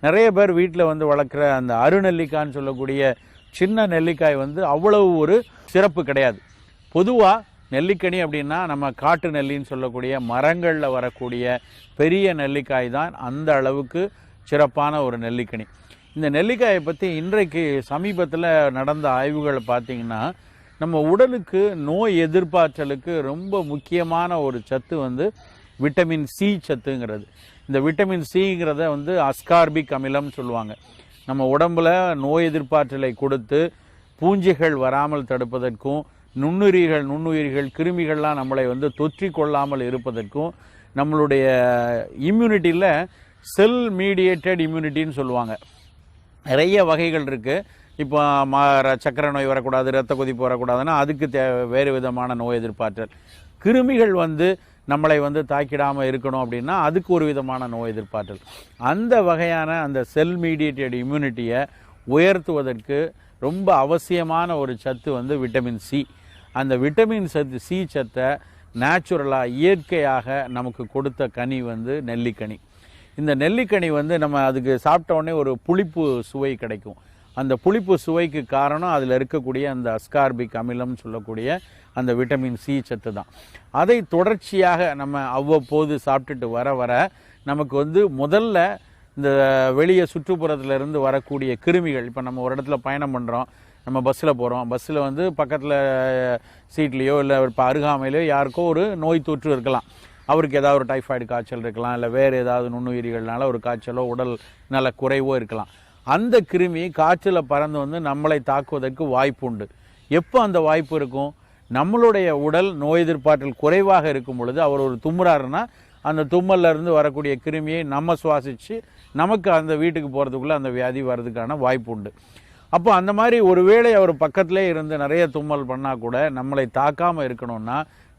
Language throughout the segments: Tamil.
நிறைய பேர் வீட்டில் வந்து வளர்க்குற அந்த அருநெல்லிக்காய்ன்னு சொல்லக்கூடிய சின்ன நெல்லிக்காய் வந்து அவ்வளவு ஒரு சிறப்பு கிடையாது. பொதுவாக நெல்லிக்கனி அப்படின்னா நம்ம காட்டு நெல்லின்னு சொல்லக்கூடிய மரங்களில் வரக்கூடிய பெரிய நெல்லிக்காய் தான் அந்த அளவுக்கு சிறப்பான ஒரு நெல்லிக்கனி. இந்த நெல்லிக்காயை பற்றி இன்றைக்கு சமீபத்தில் நடந்த ஆய்வுகளை பார்த்திங்கன்னா, நம்ம உடலுக்கு நோய் எதிர்ப்பாற்றலுக்கு ரொம்ப முக்கியமான ஒரு சத்து வந்து விட்டமின் சி சத்துங்கிறது. இந்த விட்டமின் சிங்கிறத வந்து அஸ்கார்பிக் அமிலம்னு சொல்லுவாங்க. நம்ம உடம்பில் நோய் எதிர்ப்பாற்றலை கொடுத்து பூஞ்சைகள் வராமல் தடுப்பதற்கும், நுண்ணுயிர்கள் கிருமிகள்லாம் நம்மளை வந்து தொற்றிக் கொள்ளாமல் இருப்பதற்கும், நம்மளுடைய இம்யூனிட்டியில் செல் மீடியேட்டட் இம்யூனிட்டின்னு சொல்லுவாங்க. நிறைய வகைகள் இருக்குது. இப்போ சக்கரை நோய் வரக்கூடாது, இரத்த கொதிப்பு வரக்கூடாதுன்னா அதுக்கு வேறு விதமான நோய் எதிர்ப்பாற்றல். கிருமிகள் வந்து நம்மளை வந்து தாக்கிடாமல் இருக்கணும் அப்படின்னா அதுக்கு ஒரு விதமான நோய் எதிர்ப்பாற்றல். அந்த வகையான அந்த செல் மீடியேட்டட் இம்யூனிட்டியை உயர்த்துவதற்கு ரொம்ப அவசியமான ஒரு சத்து வந்து விட்டமின் சி. அந்த விட்டமின் சி சத்தை நேச்சுரலாக இயற்கையாக நமக்கு கொடுத்த கனி வந்து நெல்லிக்கனி. இந்த நெல்லிக்கனி வந்து நம்ம அதுக்கு சாப்பிட்ட உடனே ஒரு புளிப்பு சுவை கிடைக்கும். அந்த புளிப்பு சுவைக்கு காரணம் அதில் இருக்கக்கூடிய அந்த அஸ்கார்பிக் அமிலம்னு சொல்லக்கூடிய அந்த விட்டமின் சி சத்து தான். அதை தொடர்ச்சியாக நம்ம அவ்வப்போது சாப்பிட்டுட்டு வர வர நமக்கு வந்து முதல்ல இந்த வெளியே சுற்றுப்புறத்துலேருந்து வரக்கூடிய கிருமிகள், இப்போ நம்ம ஒரு இடத்துல பயணம் பண்ணுறோம், நம்ம பஸ்ஸில் போகிறோம், பஸ்ஸில் வந்து பக்கத்தில் சீட்லேயோ இல்லை இப்போ அருகாமையிலையோ யாருக்கோ ஒரு நோய் தொற்று இருக்கலாம். அவருக்கு ஏதாவது ஒரு டைஃபாய்டு காய்ச்சல் இருக்கலாம், இல்லை வேறு ஏதாவது நுண்ணுயிரிகள்னால ஒரு காய்ச்சலோ உடல் நல குறைவோ இருக்கலாம். அந்த கிருமி காய்ச்சலை பறந்து வந்து நம்மளை தாக்குவதற்கு வாய்ப்பு உண்டு. எப்போ அந்த வாய்ப்பு இருக்கும்? நம்மளுடைய உடல் நோய் எதிர்ப்பாற்றல் குறைவாக இருக்கும் பொழுது அவர் ஒரு தும்முறாருன்னா அந்த தும்மல்லேருந்து வரக்கூடிய கிருமியை நம்ம சுவாசித்து நமக்கு அந்த வீட்டுக்கு போகிறதுக்குள்ளே அந்த வியாதி வர்றதுக்கான வாய்ப்பு உண்டு. அப்போ அந்த மாதிரி ஒருவேளை அவர் பக்கத்திலே இருந்து நிறைய தும்மல் பண்ணால் கூட நம்மளை தாக்காமல் இருக்கணும்னா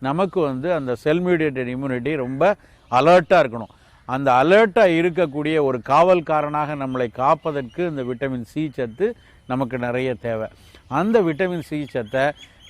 நமக்கு வந்து அந்த செல் மீடியேட்டட் இம்யூனிட்டி ரொம்ப அலர்ட்டாக இருக்கணும். அந்த அலர்ட்டாக இருக்கக்கூடிய ஒரு காவல்காரனாக நம்மளை காப்பதற்கு இந்த விட்டமின் சி சத்து நமக்கு நிறைய தேவை. அந்த விட்டமின் சி சத்தை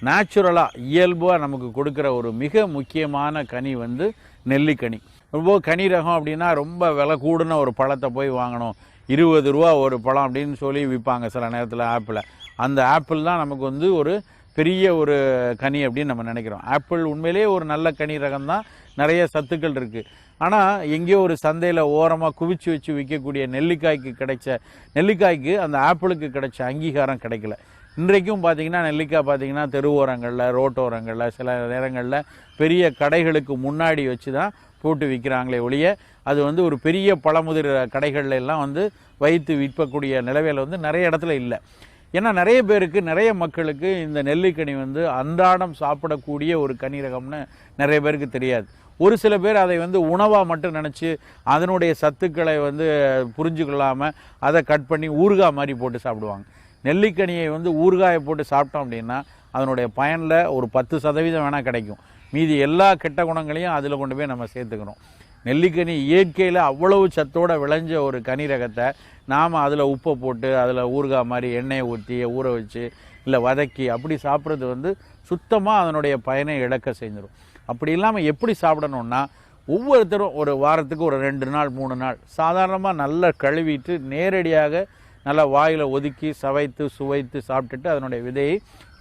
நேச்சுரலாக இயல்பாக நமக்கு கொடுக்குற ஒரு மிக முக்கியமான கனி வந்து நெல்லிக்கனி. ரொம்ப கனி ரகம் அப்படின்னா ரொம்ப விலை கூடுன ஒரு பழத்தை போய் வாங்கணும், 20 ரூபா ஒரு பழம் அப்படின்னு சொல்லி விற்பாங்க சில நேரத்தில் ஆப்பிளை. அந்த ஆப்பிள் தான் நமக்கு வந்து ஒரு பெரிய ஒரு கனி அப்படின்னு நம்ம நினைக்கிறோம். ஆப்பிள் உண்மையிலே ஒரு நல்ல கனி ரகம் தான், நிறைய சத்துக்கள் இருக்குது. ஆனால் எங்கேயோ ஒரு சந்தையில் ஓரமாக குவிச்சு வச்சு விற்கக்கூடிய நெல்லிக்காய்க்கு அந்த ஆப்பிளுக்கு கிடைச்ச அங்கீகாரம் கிடைக்கல. இன்றைக்கும் பார்த்திங்கன்னா நெல்லிக்காய் பார்த்திங்கன்னா தெருவோரங்களில், ரோட்டோரங்களில், சில நேரங்களில் பெரிய கடைகளுக்கு முன்னாடி வச்சு தான் போட்டு விற்கிறாங்களே ஒழிய அது வந்து ஒரு பெரிய பழமுதிர் கடைகள்ல எல்லாம் வந்து வைத்து விற்கக்கூடிய நிலவையில் வந்து நிறைய இடத்துல இல்லை. ஏன்னா நிறைய பேருக்கு, நிறைய மக்களுக்கு இந்த நெல்லிக்கனி வந்து அன்றாடம் சாப்பிடக்கூடிய ஒரு கனி ரகம்னு நிறைய பேருக்கு தெரியாது. ஒரு சில பேர் அதை வந்து உணவாக மட்டும் நினச்சி அதனுடைய சத்துக்களை வந்து புரிஞ்சுக்கொள்ளாமல் அதை கட் பண்ணி ஊறுகாய் மாதிரி போட்டு சாப்பிடுவாங்க. நெல்லிக்கனியை வந்து ஊறுகாயை போட்டு சாப்பிட்டோம் அப்படின்னா அதனுடைய பயனில் ஒரு 10% வேணால் கிடைக்கும். மீதி எல்லா கெட்ட குணங்களையும் அதில் கொண்டு போய் நம்ம சேர்த்துக்கணும். நெல்லிக்கனி இயற்கையில் அவ்வளவு சத்தோடு விளைஞ்ச ஒரு கனி ரகத்தை நாம் அதில் உப்பை போட்டு அதில் ஊறுகாய் மாதிரி எண்ணெயை ஊற்றி ஊற வச்சு இல்லை வதக்கி அப்படி சாப்பிட்றது வந்து சுத்தமாக அதனுடைய பயனை இழக்க செஞ்சிடும். அப்படி இல்லாமல் எப்படி சாப்பிடணுன்னா, ஒவ்வொருத்தரும் ஒரு வாரத்துக்கு ஒரு 2 நாள் 3 நாள் சாதாரணமாக நல்லா கழுவிட்டு நேரடியாக நல்லா வாயில் ஒதுக்கி சவைத்து சுவைத்து சாப்பிட்டுட்டு அதனுடைய விதையை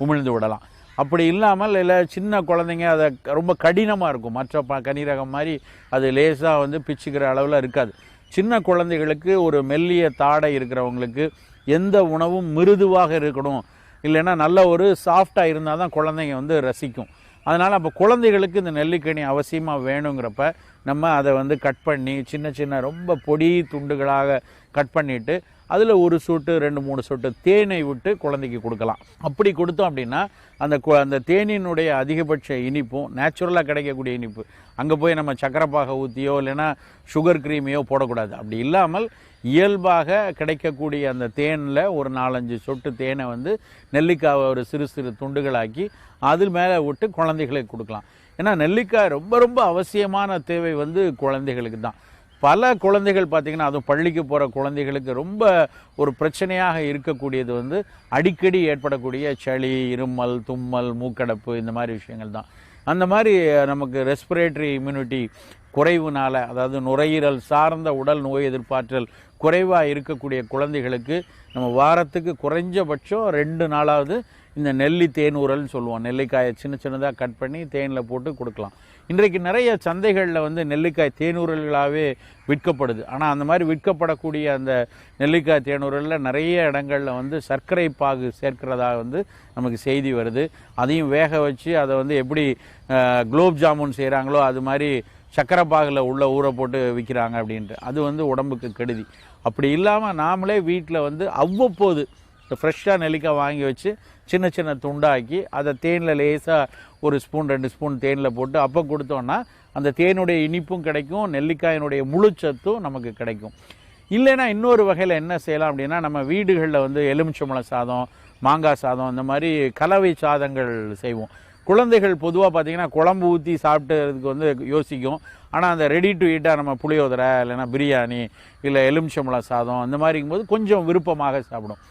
உமிழ்ந்து விடலாம். அப்படி இல்லாமல் இல்லை சின்ன குழந்தைங்க அதை ரொம்ப கடினமாக இருக்கும், மற்ற கனி ரகம் மாதிரி அது லேசாக வந்து பிச்சுக்கிற அளவில் இருக்காது. சின்ன குழந்தைகளுக்கு ஒரு மெல்லிய தாடை இருக்கிறவங்களுக்கு எந்த உணவும் மிருதுவாக இருக்கணும், இல்லைன்னா நல்ல ஒரு சாஃப்டாக இருந்தால் தான் குழந்தைங்க வந்து ரசிக்கும். அதனால் அப்போ குழந்தைகளுக்கு இந்த நெல்லிக்கனி அவசியமாக வேணுங்கிறப்ப நம்ம அதை வந்து கட் பண்ணி சின்ன ரொம்ப பொடி துண்டுகளாக கட் பண்ணிவிட்டு அதில் ஒரு சொட்டு 2-3 சொட்டு தேனை விட்டு குழந்தைக்கு கொடுக்கலாம். அப்படி கொடுத்தோம் அப்படின்னா அந்த தேனினுடைய அதிகபட்ச இனிப்பும் நேச்சுரலாக கிடைக்கக்கூடிய இனிப்பு, அங்கே போய் நம்ம சக்கரைப்பாக ஊற்றியோ இல்லைன்னா சுகர் க்ரீமையோ போடக்கூடாது. அப்படி இல்லாமல் இயல்பாக கிடைக்கக்கூடிய அந்த தேனில் ஒரு 4-5 சொட்டு தேனை வந்து நெல்லிக்காவை ஒரு சிறு துண்டுகளாக்கி அதில் மேலே விட்டு குழந்தைகளுக்கு கொடுக்கலாம். ஏன்னா நெல்லிக்காய் ரொம்ப அவசியமான தேவை வந்து குழந்தைகளுக்கு தான். பல குழந்தைகள் பார்த்திங்கன்னா, அதுவும் பள்ளிக்கு போகிற குழந்தைகளுக்கு ரொம்ப ஒரு பிரச்சனையாக இருக்கக்கூடியது வந்து அடிக்கடி ஏற்படக்கூடிய சளி, இருமல், தும்மல், மூக்கடைப்பு இந்த மாதிரி விஷயங்கள் தான். அந்த மாதிரி நமக்கு ரெஸ்பிரேட்டரி இம்யூனிட்டி குறைவுனால, அதாவது நுரையீரல் சார்ந்த உடல் நோய் எதிர்ப்பாற்றல் குறைவாக இருக்கக்கூடிய குழந்தைகளுக்கு நம்ம வாரத்துக்கு குறைஞ்சபட்சம் 2 நாளாவது இந்த நெல்லி தேனூரல்னு சொல்லுவோம். நெல்லிக்காயை சின்ன சின்னதாக கட் பண்ணி தேனில் போட்டு கொடுக்கலாம். இன்றைக்கு நிறைய சந்தைகளில் வந்து நெல்லிக்காய் தேனூரல்களாகவே விற்கப்படுது. ஆனால் அந்த மாதிரி விற்கப்படக்கூடிய அந்த நெல்லிக்காய் தேனூரலில் நிறைய இடங்களில் வந்து சர்க்கரை பாகு சேர்க்கிறதா வந்து நமக்கு செய்தி வருது. அதையும் வேக வச்சு அதை வந்து எப்படி குலோப் ஜாமுன் செய்கிறாங்களோ அது மாதிரி சர்க்கரை பாகில் உள்ள ஊற போட்டு விற்கிறாங்க அப்படின்ட்டு. அது வந்து உடம்புக்கு கெடுதி. அப்படி இல்லாமல் நாமளே வீட்டில் வந்து அவ்வப்போது ஃப்ரெஷ்ஷாக நெல்லிக்காய் வாங்கி வச்சு சின்ன சின்ன துண்டாக்கி அதை தேனில் லேசாக 1 ஸ்பூன் 2 ஸ்பூன் தேனில் போட்டு அப்போ கொடுத்தோன்னா அந்த தேனுடைய இனிப்பும் கிடைக்கும், நெல்லிக்காயினுடைய முழுச்சத்தும் நமக்கு கிடைக்கும். இல்லைன்னா இன்னொரு வகையில் என்ன செய்யலாம் அப்படின்னா, நம்ம வீடுகளில் வந்து எலுமிச்சம்பழம் சாதம், மாங்காய் சாதம், இந்த மாதிரி கலவை சாதங்கள் செய்வோம். குழந்தைகள் பொதுவாக பார்த்திங்கன்னா குழம்பு ஊற்றி சாப்பிட்டதுக்கு வந்து யோசிக்கும். ஆனால் அந்த ரெடி டு ஈட்டாக நம்ம புளியோதரை இல்லைன்னா பிரியாணி இல்லை எலுமிச்சம்பழம் சாதம் அந்த மாதிரிங்கும்போது கொஞ்சம் விருப்பமாக சாப்பிடும்.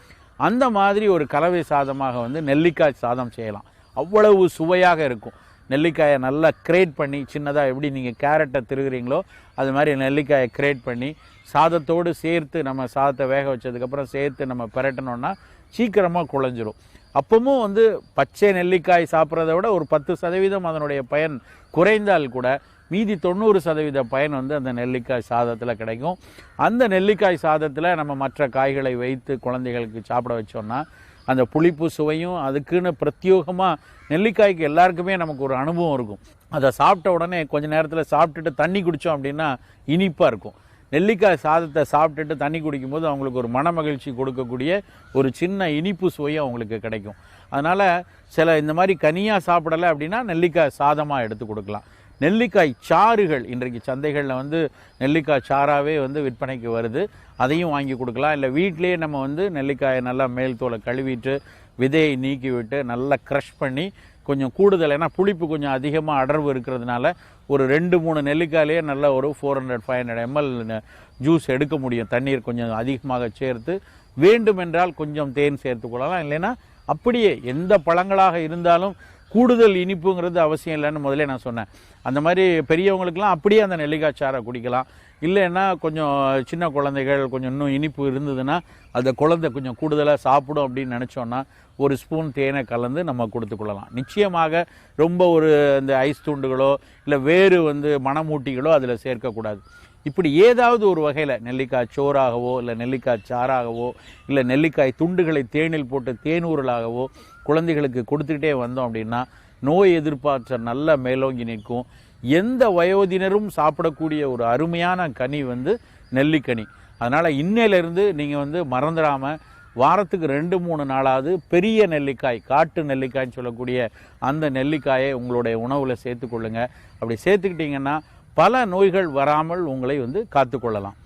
அந்த மாதிரி ஒரு கலவை சாதமாக வந்து நெல்லிக்காய் சாதம் செய்யலாம். அவ்வளவு சுவையாக இருக்கும். நெல்லிக்காயை நல்லா கிரேட் பண்ணி சின்னதாக எப்படி நீங்கள் கேரட்டை திருகுறீங்களோ அது மாதிரி நெல்லிக்காயை கிரேட் பண்ணி சாதத்தோடு சேர்த்து நம்ம சாதத்தை வேக வச்சதுக்கப்புறம் சேர்த்து நம்ம பிரட்டணுன்னா சீக்கிரமாக குழஞ்சிரும். அப்பவும் வந்து பச்சை நெல்லிக்காய் சாப்பிட்றத விட ஒரு 10% அதனுடைய பயன் குறைந்தால் கூட மீதி 90% பயன் வந்து அந்த நெல்லிக்காய் சாதத்தில் கிடைக்கும். அந்த நெல்லிக்காய் சாதத்தில் நம்ம மற்ற காய்களை வைத்து குழந்தைகளுக்கு சாப்பிட வச்சோன்னா அந்த புளிப்பு சுவையும் அதுக்குன்னு பிரத்யோகமாக நெல்லிக்காய்க்கு எல்லாருக்குமே நமக்கு ஒரு அனுபவம் இருக்கும். அதை சாப்பிட்ட உடனே கொஞ்சம் நேரத்தில் சாப்பிட்டுட்டு தண்ணி குடித்தோம் அப்படின்னா இனிப்பாக இருக்கும். நெல்லிக்காய் சாதத்தை சாப்பிட்டுட்டு தண்ணி குடிக்கும்போது அவங்களுக்கு ஒரு மன மகிழ்ச்சி கொடுக்கக்கூடிய ஒரு சின்ன இனிப்பு சுவையும் அவங்களுக்கு கிடைக்கும். அதனால் சில இந்த மாதிரி கனியாக சாப்பிடலை அப்படின்னா நெல்லிக்காய் சாதமாக எடுத்து கொடுக்கலாம். நெல்லிக்காய் சாறுகள் இன்றைக்கு சந்தைகளில் வந்து நெல்லிக்காய் சாறாகவே வந்து விற்பனைக்கு வருது. அதையும் வாங்கி கொடுக்கலாம். இல்லை வீட்டிலேயே நம்ம வந்து நெல்லிக்காயை நல்லா மேல் தோலை கழுவிட்டு விதையை நீக்கி விட்டு நல்லா க்ரஷ் பண்ணி கொஞ்சம் கூடுதல், ஏன்னா புளிப்பு கொஞ்சம் அதிகமாக அடர்வு இருக்கிறதுனால ஒரு 2-3 நெல்லிக்காயிலேயே நல்ல ஒரு 400-500 ml ஜூஸ் எடுக்க முடியும். தண்ணீர் கொஞ்சம் அதிகமாக சேர்த்து வேண்டுமென்றால் கொஞ்சம் தேன் சேர்த்து கொள்ளலாம். இல்லைன்னா அப்படியே எந்த பழங்களாக இருந்தாலும் கூடுதல் இனிப்புங்கிறது அவசியம் இல்லைன்னு முதலே நான் சொன்னேன். அந்த மாதிரி பெரியவங்களுக்கெல்லாம் அப்படியே அந்த நெல்லிக்காய் சாறை குடிக்கலாம். இல்லைன்னா கொஞ்சம் சின்ன குழந்தைகள் கொஞ்சம் இன்னும் இனிப்பு இருந்ததுன்னா அந்த குழந்தை கொஞ்சம் கூடுதலாக சாப்பிடும் அப்படின்னு நினச்சோன்னா 1 ஸ்பூன் தேனை கலந்து நம்ம கொடுத்துக்கொள்ளலாம். நிச்சயமாக ரொம்ப ஒரு இந்த ஐஸ் துண்டுகளோ இல்லை வேறு வந்து மணமூட்டிகளோ அதில் சேர்க்கக்கூடாது. இப்படி ஏதாவது ஒரு வகையில் நெல்லிக்காய் சோறாகவோ இல்லை நெல்லிக்காய் சாறாகவோ இல்லை நெல்லிக்காய் துண்டுகளை தேனில் போட்டு தேனூரலாகவோ குழந்தைகளுக்கு கொடுத்துக்கிட்டே வந்தோம் அப்படின்னா நோய் எதிர்ப்பாற்றல் நல்லா மேலோங்கி நிற்கும். எந்த வயோதினரும் சாப்பிடக்கூடிய ஒரு அருமையான கனி வந்து நெல்லிக்கனி. அதனால் இன்னையிலேருந்து நீங்கள் வந்து மறந்துடாமல் வாரத்துக்கு 2-3 நாளாவது பெரிய நெல்லிக்காய், காட்டு நெல்லிக்காய்ன்னு சொல்லக்கூடிய அந்த நெல்லிக்காயை உங்களுடைய உணவில் சேர்த்துக்கொள்ளுங்க. அப்படி சேர்த்துக்கிட்டிங்கன்னா பல நோய்கள் வராமல் உங்களை வந்து காத்துக்கொள்ளலாம்.